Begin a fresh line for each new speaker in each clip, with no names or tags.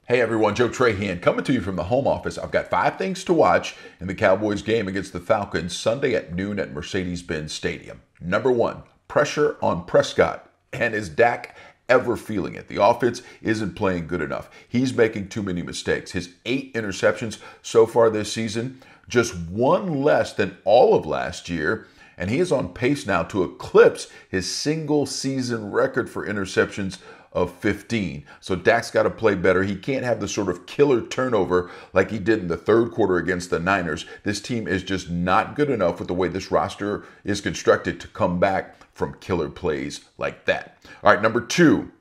Hey everyone, Joe Trahan coming to you from the home office. I've got 5 things to watch in the Cowboys game against the Falcons Sunday at noon at Mercedes-Benz Stadium. Number 1, pressure on Prescott. And is Dak ever feeling it? The offense isn't playing good enough. He's making too many mistakes. His 8 interceptions so far this season, just 1 less than all of last year. And he is on pace now to eclipse his single season record for interceptions of 15. So Dak's got to play better. He can't have the sort of killer turnover like he did in the third quarter against the Niners. This team is just not good enough with the way this roster is constructed to come back from killer plays like that. All right, number 2,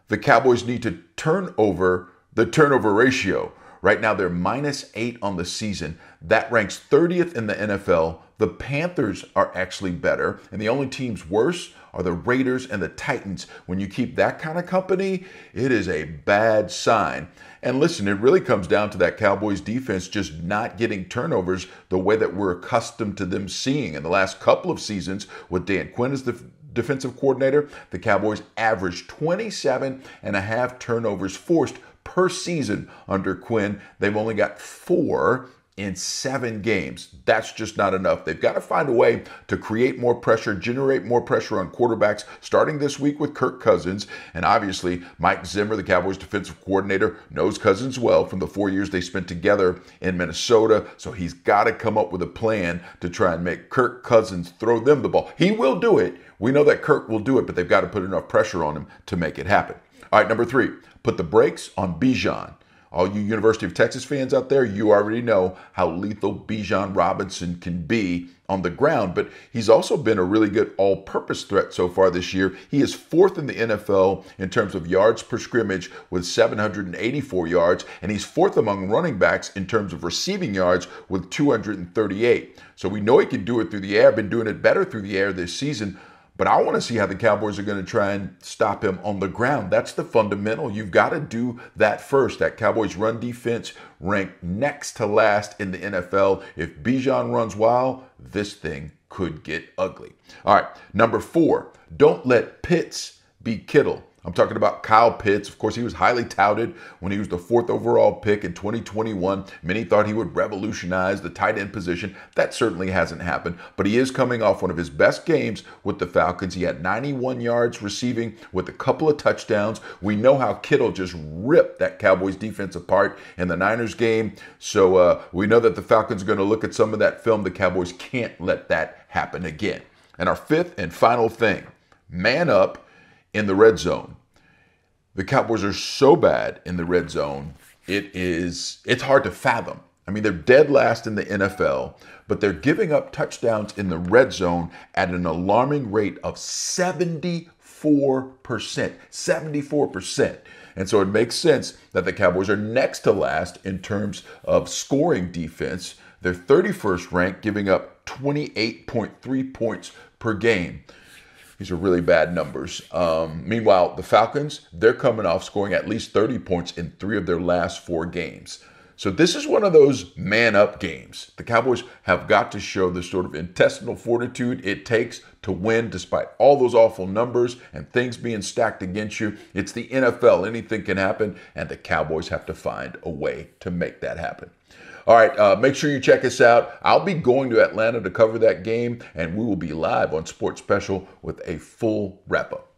the Cowboys need to turn over the turnover ratio. Right now, they're -8 on the season. That ranks 30th in the NFL. The Panthers are actually better, and the only teams worse are the Raiders and the Titans. When you keep that kind of company, it is a bad sign. And listen, it really comes down to that Cowboys defense just not getting turnovers the way that we're accustomed to them seeing. In the last couple of seasons, with Dan Quinn as the defensive coordinator, the Cowboys averaged 27.5 turnovers forced per season under Quinn. They've only got 4 in 7 games. That's just not enough. They've got to find a way to create more pressure, generate more pressure on quarterbacks, starting this week with Kirk Cousins. And obviously, Mike Zimmer, the Cowboys defensive coordinator, knows Cousins well from the 4 years they spent together in Minnesota. So he's got to come up with a plan to try and make Kirk Cousins throw them the ball. He will do it. We know that Kirk will do it, but they've got to put enough pressure on him to make it happen. All right, number 3, put the brakes on Bijan. All you University of Texas fans out there, you already know how lethal Bijan Robinson can be on the ground, but he's also been a really good all-purpose threat so far this year. He is 4th in the NFL in terms of yards per scrimmage with 784 yards, and he's 4th among running backs in terms of receiving yards with 238. So we know he can do it through the air, been doing it better through the air this season. But I want to see how the Cowboys are going to try and stop him on the ground. That's the fundamental. You've got to do that first. That Cowboys run defense ranked next to last in the NFL. If Bijan runs wild, this thing could get ugly. All right, number 4, don't let Pitts be Kittle. I'm talking about Kyle Pitts. Of course, he was highly touted when he was the 4th overall pick in 2021. Many thought he would revolutionize the tight end position. That certainly hasn't happened, but he is coming off one of his best games with the Falcons. He had 91 yards receiving with a couple of touchdowns. We know how Kittle just ripped that Cowboys defense apart in the Niners game. So we know that the Falcons are going to look at some of that film. The Cowboys can't let that happen again. And our 5th and final thing, man up in the red zone. The Cowboys are so bad in the red zone, it's hard to fathom. I mean, they're dead last in the NFL, but they're giving up touchdowns in the red zone at an alarming rate of 74%. 74%. And so it makes sense that the Cowboys are next to last in terms of scoring defense. They're 31st ranked, giving up 28.3 points per game. These are really bad numbers. Meanwhile, the Falcons, they're coming off scoring at least 30 points in 3 of their last 4 games. So this is one of those man-up games. The Cowboys have got to show the sort of intestinal fortitude it takes to win despite all those awful numbers and things being stacked against you. It's the NFL. Anything can happen, and the Cowboys have to find a way to make that happen. All right, make sure you check us out. I'll be going to Atlanta to cover that game, and we will be live on Sports Special with a full wrap-up.